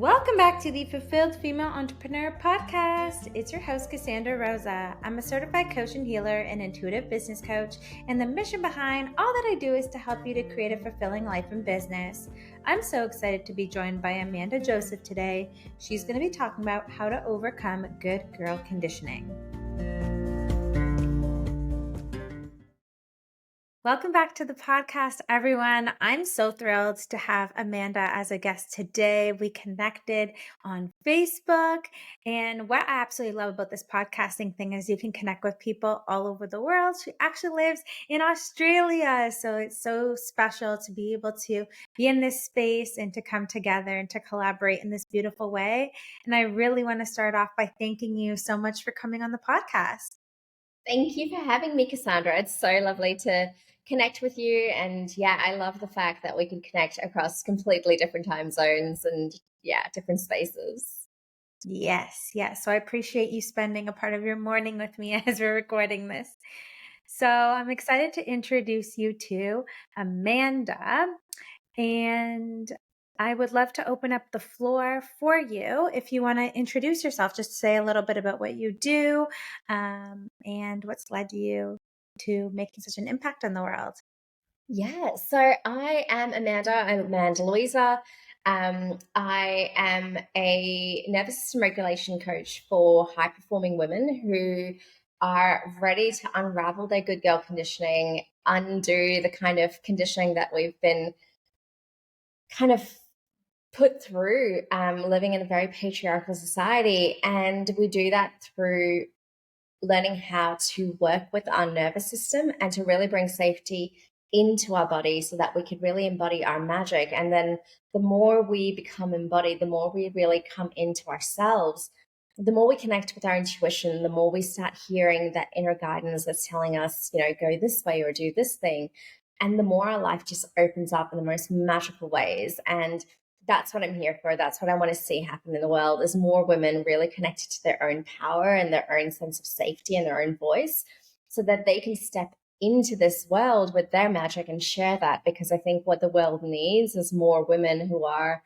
Welcome back to the Fulfilled Female Entrepreneur Podcast. It's your host, Cassandra Rosa. I'm a certified coach and healer and intuitive business coach, and the mission behind all that I do is to help you to create a fulfilling life and business. I'm so excited to be joined by Amanda Joseph today. She's going to be talking about how to overcome good girl conditioning. Welcome back to the podcast, everyone. I'm so thrilled to have Amanda as a guest today. We connected on Facebook, and what I absolutely love about this podcasting thing is you can connect with people all over the world. She actually lives in Australia, so it's so special to be able to be in this space and to come together and to collaborate in this beautiful way. And I really want to start off by thanking you so much for coming on the podcast. Thank you for having me, Cassandra. It's so lovely to connect with you. And yeah, I love the fact that we can connect across completely different time zones and different spaces. Yes. So I appreciate you spending a part of your morning with me as we're recording this. So I'm excited to introduce you to Amanda, and I would love to open up the floor for you if you want to introduce yourself, just say a little bit about what you do and what's led you to making such an impact on the world. Yeah, so I am Amanda. I'm Amanda Louisa. I am a nervous system regulation coach for high performing women who are ready to unravel their good girl conditioning, undo the kind of conditioning that we've been kind of put through living in a very patriarchal society. And we do that through learning how to work with our nervous system and to really bring safety into our body so that we could really embody our magic. And then the more we become embodied, the more we really come into ourselves, the more we connect with our intuition, the more we start hearing that inner guidance that's telling us, go this way or do this thing. And the more our life just opens up in the most magical ways. And that's what I'm here for. That's what I want to see happen in the world is more women really connected to their own power and their own sense of safety and their own voice so that they can step into this world with their magic and share that. Because I think what the world needs is more women who are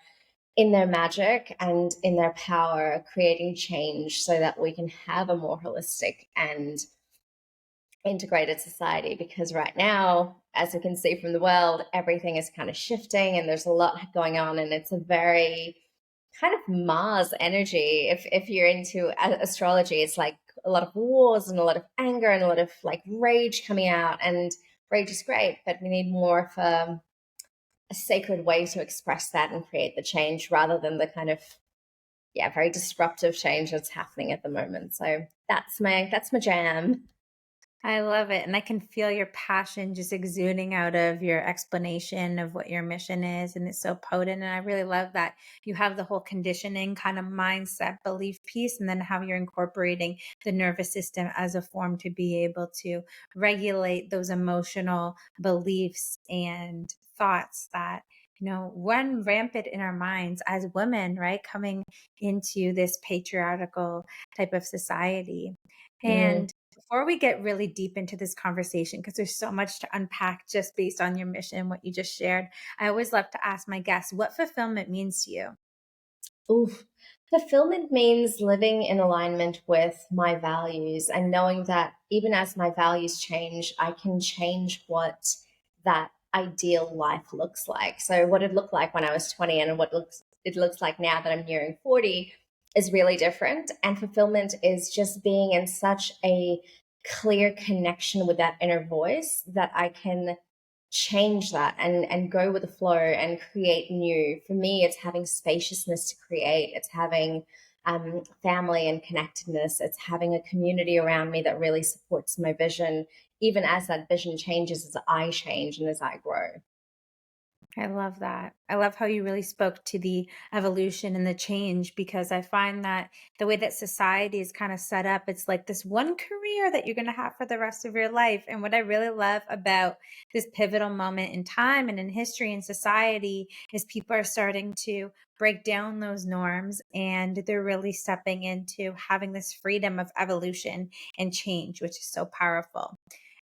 in their magic and in their power, creating change so that we can have a more holistic and integrated society. Because right now, as we can see from the world, everything is kind of shifting and there's a lot going on, and it's a very kind of Mars energy. If you're into astrology, it's like a lot of wars and a lot of anger and a lot of like rage coming out, and rage is great, but we need more of a sacred way to express that and create the change rather than the kind of very disruptive change that's happening at the moment. So that's my jam. I love it. And I can feel your passion just exuding out of your explanation of what your mission is. And it's so potent. And I really love that you have the whole conditioning kind of mindset belief piece, and then how you're incorporating the nervous system as a form to be able to regulate those emotional beliefs and thoughts that run rampant in our minds as women, right? Coming into this patriarchal type of society. Mm. And before we get really deep into this conversation, because there's so much to unpack just based on your mission, what you just shared, I always love to ask my guests what fulfillment means to you. Oof. Fulfillment means living in alignment with my values and knowing that even as my values change, I can change what that ideal life looks like. So what it looked like when I was 20 and it looks like now that I'm nearing 40 is really different. And fulfillment is just being in such a clear connection with that inner voice that I can change that and go with the flow and create new. For me, it's having spaciousness to create. It's having family and connectedness. It's having a community around me that really supports my vision, even as that vision changes, as I change and as I grow. I love that. I love how you really spoke to the evolution and the change, because I find that the way that society is kind of set up, it's like this one career that you're going to have for the rest of your life. And what I really love about this pivotal moment in time and in history and society is people are starting to break down those norms, and they're really stepping into having this freedom of evolution and change, which is so powerful.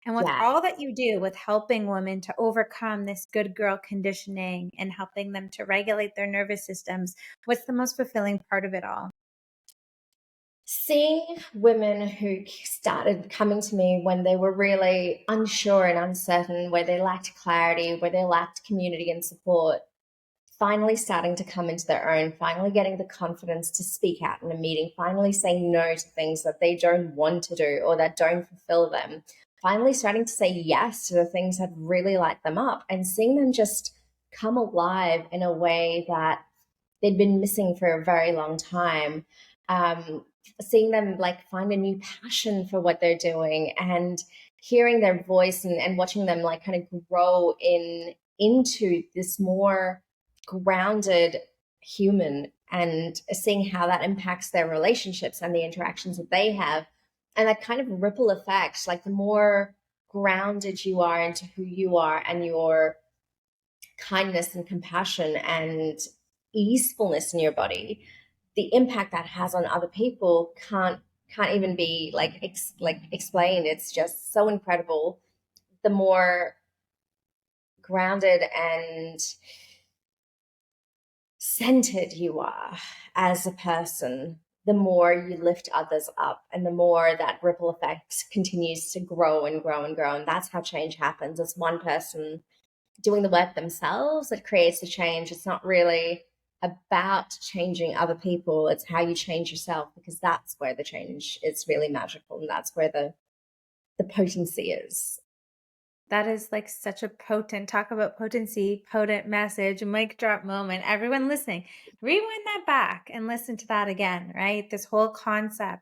And with Yeah. all that you do with helping women to overcome this good girl conditioning and helping them to regulate their nervous systems, what's the most fulfilling part of it all? Seeing women who started coming to me when they were really unsure and uncertain, where they lacked clarity, where they lacked community and support, finally starting to come into their own, finally getting the confidence to speak out in a meeting, finally saying no to things that they don't want to do or that don't fulfill them, finally starting to say yes to the things that really light them up, and seeing them just come alive in a way that they'd been missing for a very long time. Seeing them like find a new passion for what they're doing, and hearing their voice, and watching them like kind of grow into this more grounded human, and seeing how that impacts their relationships and the interactions that they have, and that kind of ripple effect, like the more grounded you are into who you are and your kindness and compassion and easefulness in your body, the impact that has on other people can't even be like explained. It's just so incredible. The more grounded and centered you are as a person, the more you lift others up, and the more that ripple effect continues to grow and grow and grow. And that's how change happens. It's one person doing the work themselves that creates the change. It's not really about changing other people. It's how you change yourself, because that's where the change is really magical, and that's where the potency is. That is like such a potent, talk about potency, potent message, mic drop moment. Everyone listening, rewind that back and listen to that again, right? This whole concept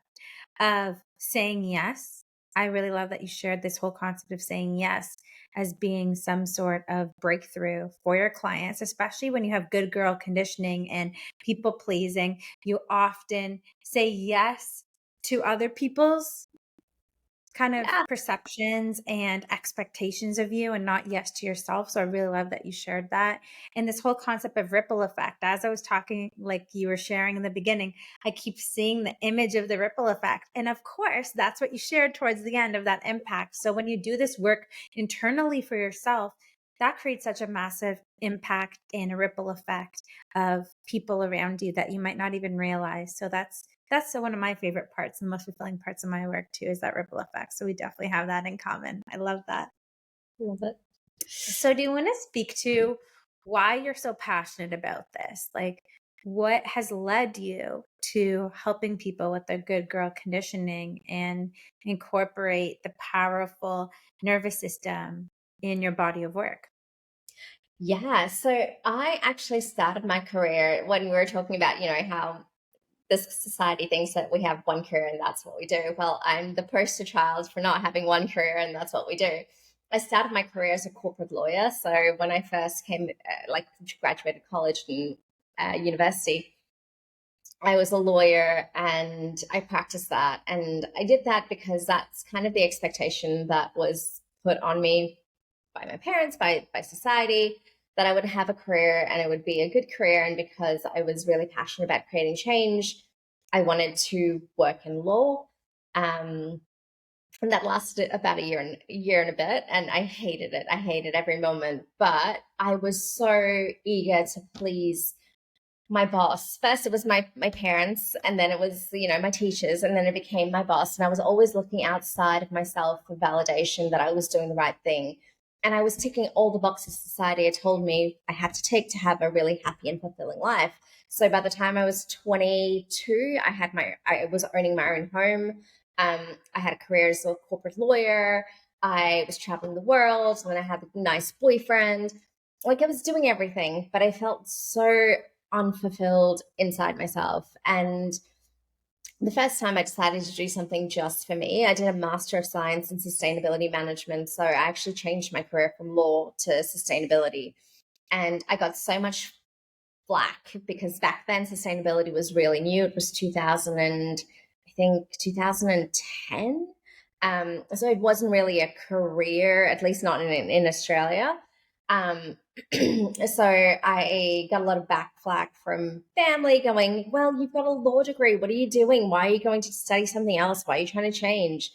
of saying yes. I really love that you shared this whole concept of saying yes as being some sort of breakthrough for your clients, especially when you have good girl conditioning and people pleasing. You often say yes to other people's kind of Yeah. perceptions and expectations of you and not yes to yourself. So I really love that you shared that. And this whole concept of ripple effect, as I was talking, like you were sharing in the beginning, I keep seeing the image of the ripple effect. And of course, that's what you shared towards the end of that impact. So when you do this work internally for yourself, that creates such a massive impact and a ripple effect of people around you that you might not even realize. So that's one of my favorite parts and most fulfilling parts of my work too, is that ripple effect. So we definitely have that in common. I love that. Love it. So do you want to speak to why you're so passionate about this? Like, what has led you to helping people with their good girl conditioning and incorporate the powerful nervous system in your body of work? Yeah. So I actually started my career when we were talking about, how this society thinks that we have one career and that's what we do. Well, I'm the poster child for not having one career and that's what we do. I started my career as a corporate lawyer. So when I first came, graduated college and university, I was a lawyer and I practiced that. And I did that because that's kind of the expectation that was put on me by my parents, by society, that I would have a career and it would be a good career. And because I was really passionate about creating change, I wanted to work in law. Um, and that lasted about a year and a bit, and I hated it. I hated every moment, but I was so eager to please my boss. First, it was my parents, and then it was my teachers, and then it became my boss. And I was always looking outside of myself for validation that I was doing the right thing, and I was ticking all the boxes society had told me I had to take to have a really happy and fulfilling life. So by the time I was 22, I was owning my own home. I had a career as a corporate lawyer. I was traveling the world, and then I had a nice boyfriend. Like I was doing everything, but I felt so unfulfilled inside myself. And the first time I decided to do something just for me, I did a Master of Science in Sustainability Management. So I actually changed my career from law to sustainability. And I got so much flack because back then sustainability was really new. It was 2000 and I think 2010. So it wasn't really a career, at least not in Australia. Um, so I got a lot of back flack from family going, well, you've got a law degree. What are you doing? Why are you going to study something else? Why are you trying to change?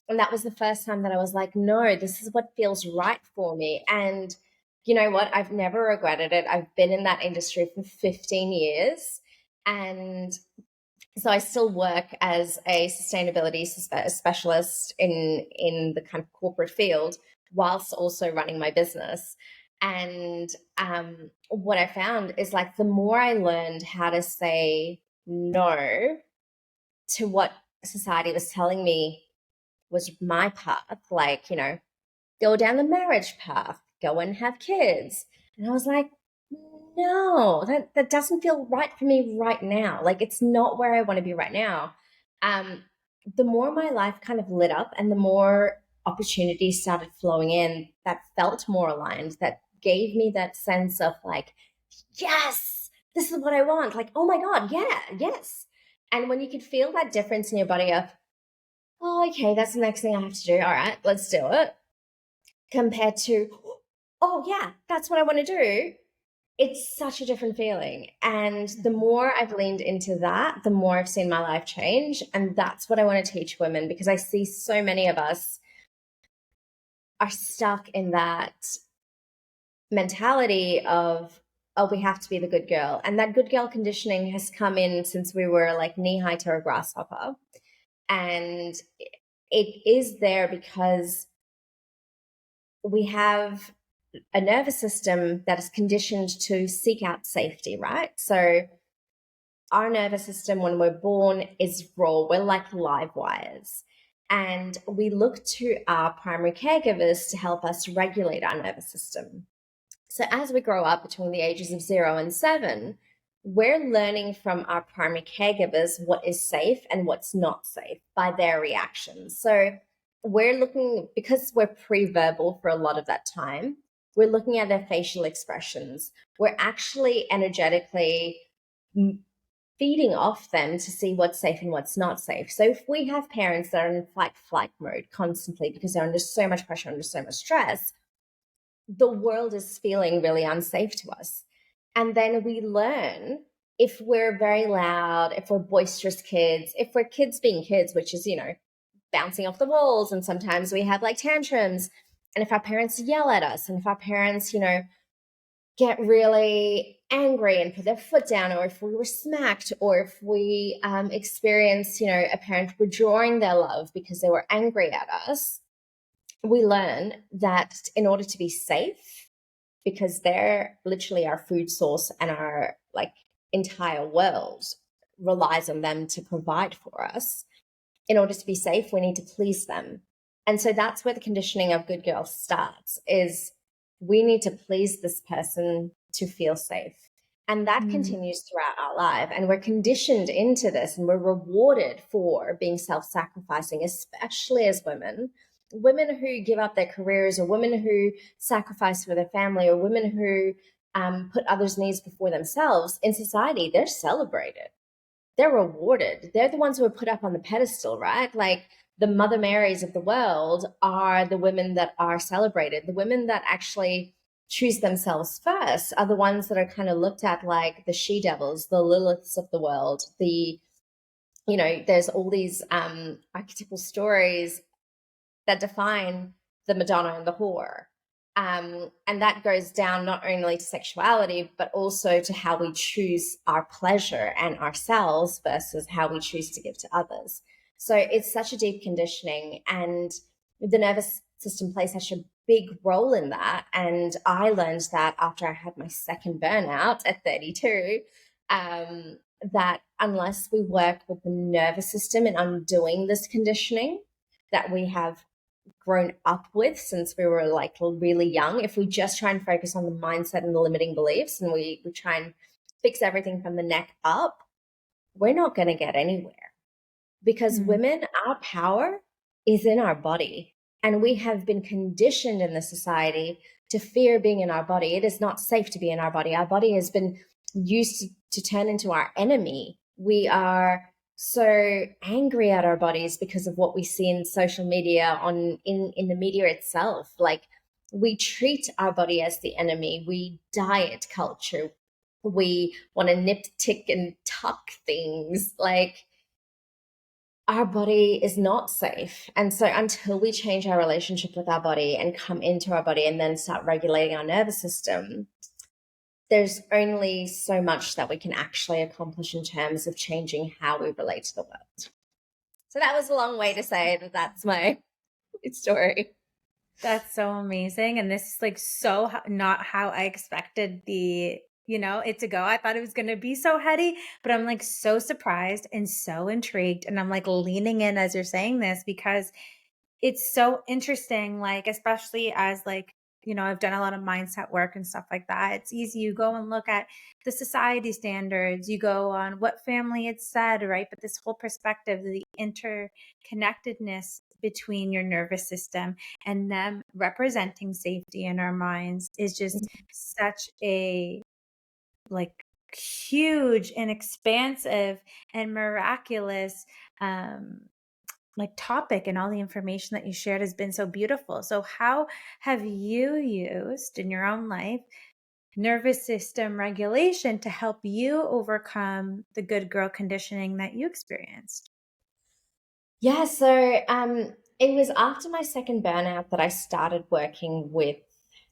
And that was the first time that I was like, no, this is what feels right for me. And you know what? I've never regretted it. I've been in that industry for 15 years. And so I still work as a sustainability specialist in the kind of corporate field, whilst also running my business. And what I found is like the more I learned how to say no to what society was telling me was my path, like, go down the marriage path, go and have kids. And I was like, no, that doesn't feel right for me right now. Like, it's not where I want to be right now. Um, the more my life kind of lit up and the more opportunities started flowing in that felt more aligned, that gave me that sense of like, yes, this is what I want. Like, oh my God, yeah, yes. And when you could feel that difference in your body of, oh, okay, that's the next thing I have to do. All right, let's do it. Compared to, oh, yeah, that's what I want to do. It's such a different feeling. And the more I've leaned into that, the more I've seen my life change. And that's what I want to teach women, because I see so many of us are stuck in that mentality of, oh, we have to be the good girl. And that good girl conditioning has come in since we were like knee high to a grasshopper. And it is there because we have a nervous system that is conditioned to seek out safety, right? So our nervous system when we're born is raw. We're like live wires. And we look to our primary caregivers to help us regulate our nervous system. So as we grow up between the ages of 0 and 7, we're learning from our primary caregivers what is safe and what's not safe by their reactions. So we're looking, because we're pre-verbal for a lot of that time, we're looking at their facial expressions. We're actually energetically feeding off them to see what's safe and what's not safe. So if we have parents that are in fight flight mode constantly because they're under so much pressure, under so much stress, the world is feeling really unsafe to us. And then we learn, if we're very loud, if we're boisterous kids, if we're kids being kids, which is, bouncing off the walls, and sometimes we have like tantrums. And if our parents yell at us, and if our parents, get really angry and put their foot down, or if we were smacked, or if we experience, a parent withdrawing their love because they were angry at us, we learn that in order to be safe, because they're literally our food source and our like entire world relies on them to provide for us. In order to be safe, we need to please them. And so that's where the conditioning of good girl starts, is we need to please this person to feel safe. And that Mm. continues throughout our life. And we're conditioned into this, and we're rewarded for being self-sacrificing, especially as women. Women who give up their careers, or women who sacrifice for their family, or women who put others' needs before themselves in society, they're celebrated, they're rewarded. They're the ones who are put up on the pedestal, right? Like the Mother Marys of the world are the women that are celebrated. The women that actually choose themselves first are the ones that are kind of looked at like the she devils, the Liliths of the world. There's all these archetypal stories that define the Madonna and the whore. And that goes down not only to sexuality, but also to how we choose our pleasure and ourselves versus how we choose to give to others. So it's such a deep conditioning, and the nervous system plays such a big role in that. And I learned that after I had my second burnout at 32, that unless we work with the nervous system and undoing this conditioning that we have grown up with since we were like really young, if we just try and focus on the mindset and the limiting beliefs, and we try and fix everything from the neck up, we're not going to get anywhere. Because Mm. women, our power is in our body. And we have been conditioned in the society to fear being in our body. It is not safe to be in our body. Our body has been used to turn into our enemy. We are so angry at our bodies because of what we see in social media, in the media itself. Like, we treat our body as the enemy. We diet culture. We want to nip, tick, and tuck things. Like, our body is not safe. And so until we change our relationship with our body and come into our body and then start regulating our nervous system, there's only so much that we can actually accomplish in terms of changing how we relate to the world. So that was a long way to say that that's my story. That's so amazing, and this is, like, so not how I expected it to go. I thought it was gonna be so heady, but I'm, like, so surprised and so intrigued, and I'm, like, leaning in as you're saying this because it's so interesting, like, especially as, like, I've done a lot of mindset work and stuff like that. It's easy. You go and look at the society standards, you go on what family it's said, right? But this whole perspective, the interconnectedness between your nervous system and them representing safety in our minds is just such a, like, huge and expansive and miraculous um like topic, and all the information that you shared has been so beautiful. So how have you used in your own life nervous system regulation to help you overcome the good girl conditioning that you experienced? Yeah, so it was after my second burnout that I started working with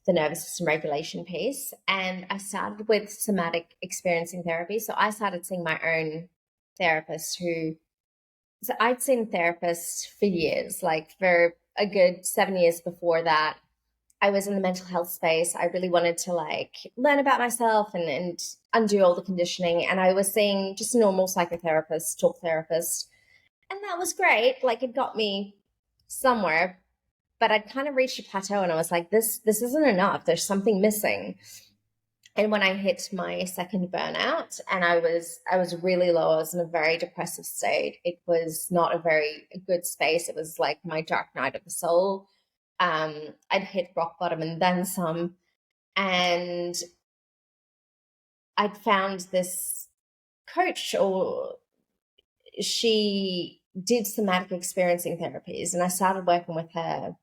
the nervous system regulation piece, and I started with somatic experiencing therapy. So I started seeing my own therapist who, so I'd seen therapists for years, like for a good 7 years before that. I was in the mental health space. I really wanted to like learn about myself and undo all the conditioning. And I was seeing just a normal psychotherapist, talk therapist, and that was great. Like it got me somewhere, but I'd kind of reached a plateau and I was like, this isn't enough. There's something missing. And when I hit my second burnout and I was really low, I was in a very depressive state. It was not a very good space. It was like my dark night of the soul. I'd hit rock bottom and then some. And I'd found this coach, or she did somatic experiencing therapies, and I started working with her.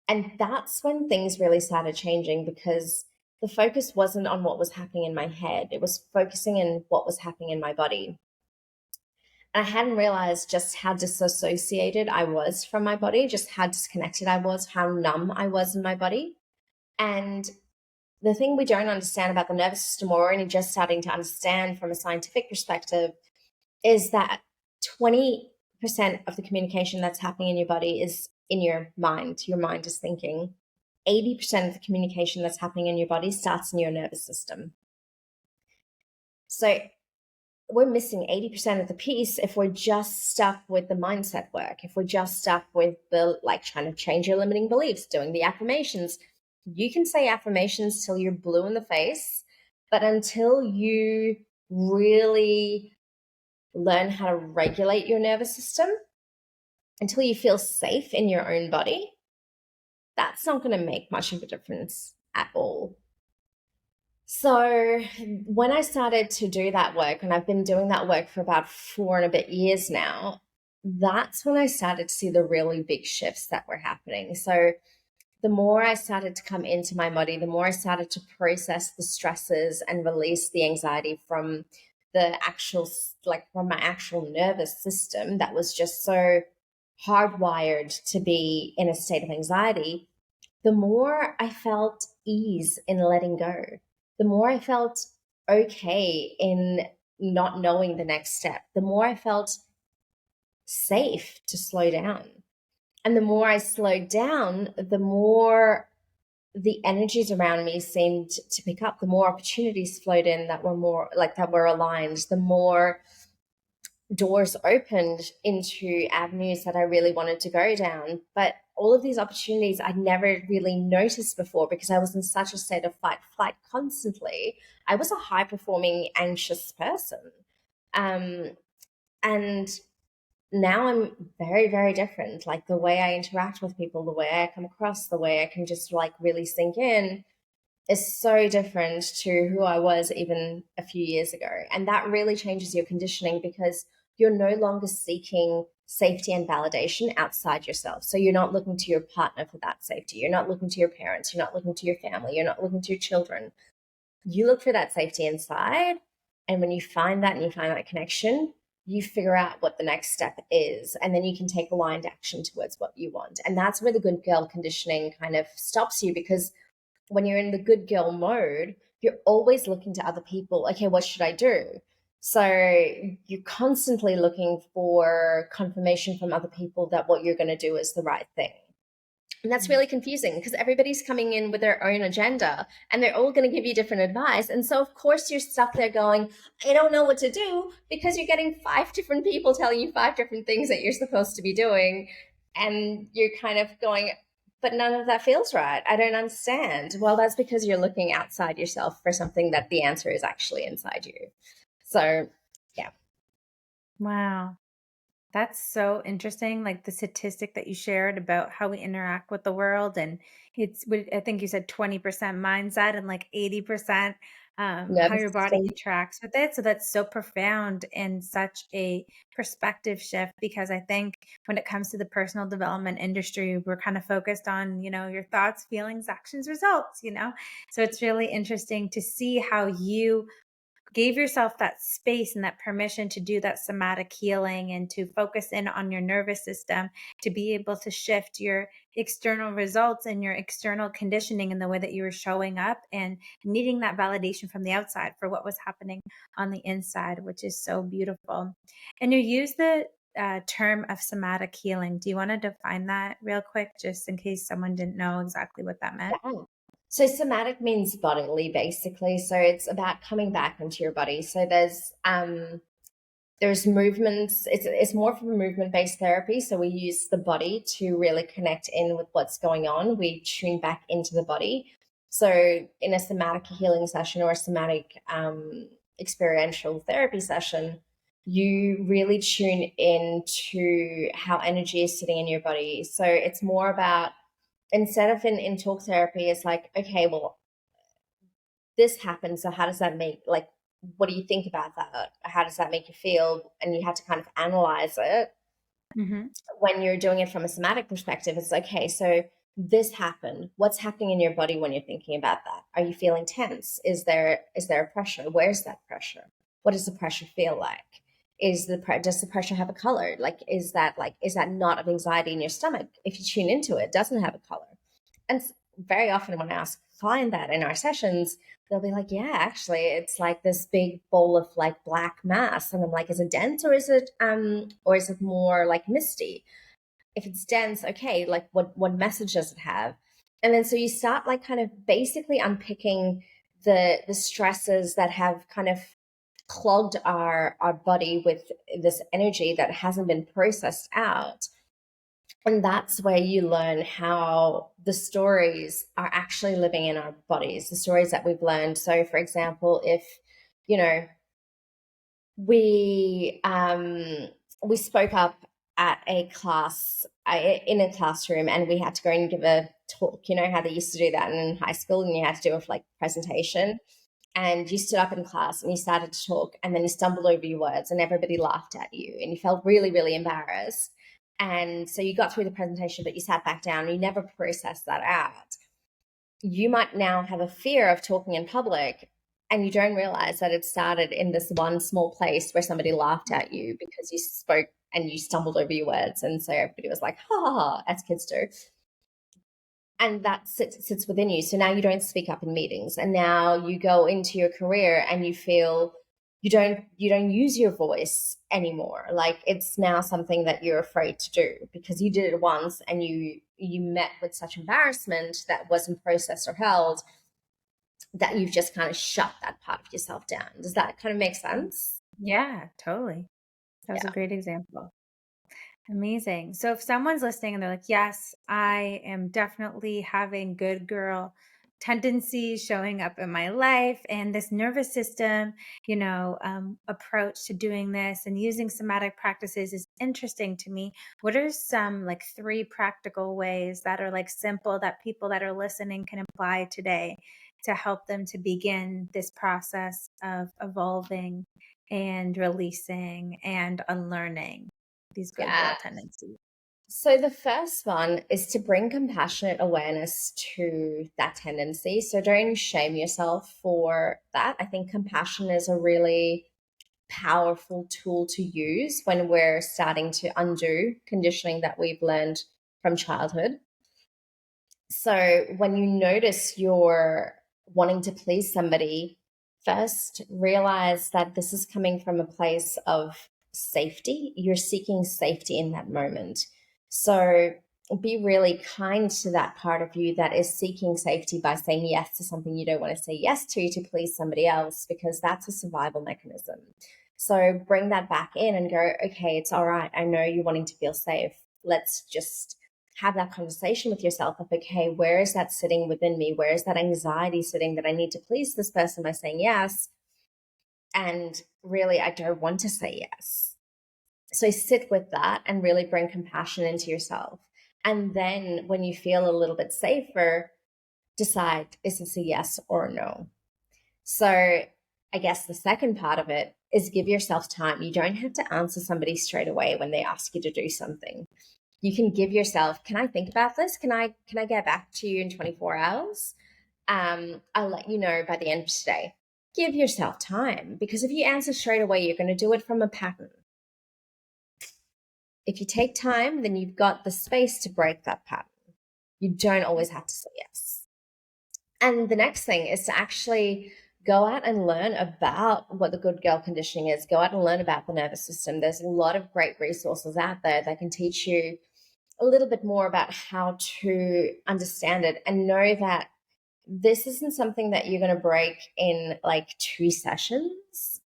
And that's when things really started changing because the focus wasn't on what was happening in my head, it was focusing in what was happening in my body. And I hadn't realized just how disassociated I was from my body, just how disconnected I was, how numb I was in my body. And the thing we don't understand about the nervous system, or only just starting to understand from a scientific perspective, is that 20% of the communication that's happening in your body is in your mind. Your mind is thinking. 80% of the communication that's happening in your body starts in your nervous system. So we're missing 80% of the piece if we're just stuck with the mindset work, if we're just stuck with the like trying to change your limiting beliefs, doing the affirmations. You can say affirmations till you're blue in the face, but until you really learn how to regulate your nervous system, until you feel safe in your own body, that's not going to make much of a difference at all. So when I started to do that work, and I've been doing that work for about 4 and a bit years now, that's when I started to see the really big shifts that were happening. So the more I started to come into my body, the more I started to process the stresses and release the anxiety from the actual, like from my actual nervous system that was just so hardwired to be in a state of anxiety, the more I felt ease in letting go, the more I felt okay in not knowing the next step, the more I felt safe to slow down. And the more I slowed down, the more the energies around me seemed to pick up, the more opportunities flowed in that were more like that were aligned, the more doors opened into avenues that I really wanted to go down. But all of these opportunities I'd never really noticed before because I was in such a state of fight flight constantly. I was a high performing anxious person. Um, and now I'm very, very different. Like the way I interact with people, the way I come across, the way I can just like really sink in is so different to who I was even a few years ago. And that really changes your conditioning because you're no longer seeking safety and validation outside yourself. So you're not looking to your partner for that safety. You're not looking to your parents. You're not looking to your family. You're not looking to your children. You look for that safety inside. And when you find that and you find that connection, you figure out what the next step is, and then you can take aligned action towards what you want. And that's where the good girl conditioning kind of stops you, because when you're in the good girl mode, you're always looking to other people. Okay, what should I do? So you're constantly looking for confirmation from other people that what you're going to do is the right thing. And that's Mm. really confusing because everybody's coming in with their own agenda and they're all going to give you different advice. And so, of course, you're stuck there going, I don't know what to do, because you're getting five different people telling you five different things that you're supposed to be doing. And you're kind of going, but none of that feels right. I don't understand. Well, that's because you're looking outside yourself for something that the answer is actually inside you. So, yeah. Wow. That's so interesting, like the statistic that you shared about how we interact with the world. And I think you said 20% mindset and like 80% how Nervous your body system. interacts with it. So that's so profound and such a perspective shift, because I think when it comes to the personal development industry, we're kind of focused on, your thoughts, feelings, actions, results. So it's really interesting to see how you gave yourself that space and that permission to do that somatic healing and to focus in on your nervous system to be able to shift your external results and your external conditioning in the way that you were showing up and needing that validation from the outside for what was happening on the inside, which is so beautiful. And you use the term of somatic healing. Do you want to define that real quick, just in case someone didn't know exactly what that meant? Yeah. So somatic means bodily, basically. So it's about coming back into your body. So there's movements. It's more of a movement based therapy. So we use the body to really connect in with what's going on. We tune back into the body. So in a somatic healing session or a somatic experiential therapy session, you really tune into how energy is sitting in your body. So it's more about, instead of in talk therapy, it's like, okay, well, this happened. So how does that make, like, what do you think about that? How does that make you feel? And you have to kind of analyze it. Mm-hmm. When you're doing it from a somatic perspective, it's okay, so this happened. What's happening in your body when you're thinking about that? Are you feeling tense? Is there a pressure? Where's that pressure? What does the pressure feel like? Does the pressure have a color? Like is that knot of anxiety in your stomach? If you tune into it, doesn't have a color. And very often when I ask a client that in our sessions, they'll be like, yeah, actually it's like this big bowl of like black mass. And I'm like, is it dense or is it more like misty? If it's dense, okay, like what message does it have? And then so you start like kind of basically unpicking the stresses that have kind of clogged our body with this energy that hasn't been processed out. And that's where you learn how the stories are actually living in our bodies, the stories that we've learned. So, for example, if, you know, we we spoke up at a class in a classroom, and we had to go and give a talk. You know how they used to do that in high school, and you had to do a like presentation. And you stood up in class and you started to talk, and then you stumbled over your words, and everybody laughed at you, and you felt really, really embarrassed. And so you got through the presentation, but you sat back down. And you never processed that out. You might now have a fear of talking in public, and you don't realize that it started in this one small place where somebody laughed at you because you spoke and you stumbled over your words. And so everybody was like, ha ha ha, as kids do. And that sits within you. So now you don't speak up in meetings, and now you go into your career and you feel you don't use your voice anymore. Like it's now something that you're afraid to do because you did it once and you met with such embarrassment that wasn't processed or held, that you've just kind of shut that part of yourself down. Does that kind of make sense? Yeah, totally. That was a Yeah. great example. Amazing. So if someone's listening and they're like, yes, I am definitely having good girl tendencies showing up in my life, and this nervous system, approach to doing this and using somatic practices is interesting to me. What are some like three practical ways that are like simple that people that are listening can apply today to help them to begin this process of evolving and releasing and unlearning these good Yeah. girl tendencies? So the first one is to bring compassionate awareness to that tendency. So don't shame yourself for that. I think compassion is a really powerful tool to use when we're starting to undo conditioning that we've learned from childhood. So when you notice you're wanting to please somebody, first realize that this is coming from a place of safety. You're seeking safety in that moment. So be really kind to that part of you that is seeking safety by saying yes to something you don't want to say yes to please somebody else, because that's a survival mechanism. So bring that back in and go, okay, it's all right. I know you're wanting to feel safe. Let's just have that conversation with yourself of, okay, where is that sitting within me? Where is that anxiety sitting that I need to please this person by saying yes? And really, I don't want to say yes. So sit with that and really bring compassion into yourself. And then when you feel a little bit safer, decide, is this a yes or a no? So I guess the second part of it is give yourself time. You don't have to answer somebody straight away when they ask you to do something. You can give yourself, can I think about this? Can I get back to you in 24 hours? I'll let you know by the end of today. Give yourself time, because if you answer straight away, you're going to do it from a pattern. If you take time, then you've got the space to break that pattern. You don't always have to say yes. And the next thing is to actually go out and learn about what the good girl conditioning is. Go out and learn about the nervous system. There's a lot of great resources out there that can teach you a little bit more about how to understand it, and know that this isn't something that you're going to break in like 2 sessions.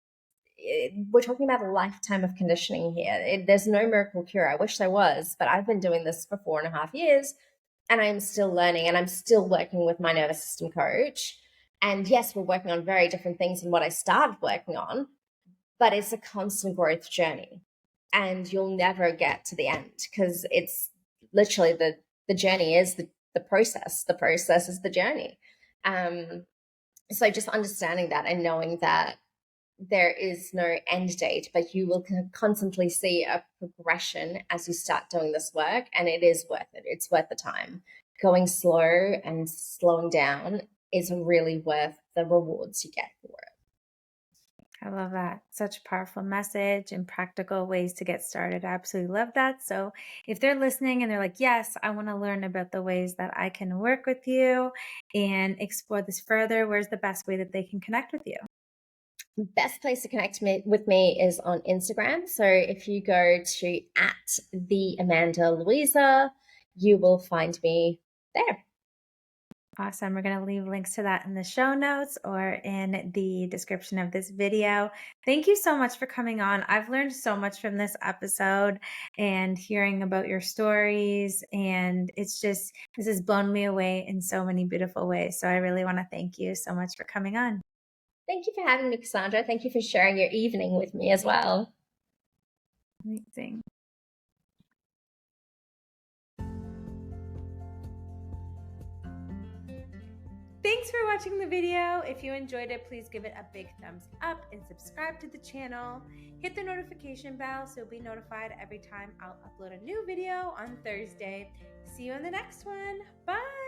We're talking about a lifetime of conditioning here. There's no miracle cure. I wish there was, but I've been doing this for 4.5 years and I'm still learning, and I'm still working with my nervous system coach. And yes, we're working on very different things than what I started working on, but it's a constant growth journey. And you'll never get to the end, because it's literally the journey is the process. The process is the journey. So just understanding that and knowing that there is no end date, but you will constantly see a progression as you start doing this work, and it is worth it. It's worth the time. Going slow and slowing down is really worth the rewards you get for it. I love that. Such a powerful message and practical ways to get started. I absolutely love that. So, if they're listening and they're like, yes, I want to learn about the ways that I can work with you and explore this further, where's the best way that they can connect with you? Best place to connect with me is on Instagram. So if you go to @the_Amanda_Louisa, you will find me there. Awesome. We're going to leave links to that in the show notes or in the description of this video. Thank you so much for coming on. I've learned so much from this episode and hearing about your stories. And it's just, this has blown me away in so many beautiful ways. So I really want to thank you so much for coming on. Thank you for having me, Cassandra. Thank you for sharing your evening with me as well. Amazing. Thanks for watching the video. If you enjoyed it, please give it a big thumbs up and subscribe to the channel. Hit the notification bell so you'll be notified every time I'll upload a new video on Thursday. See you in the next one. Bye.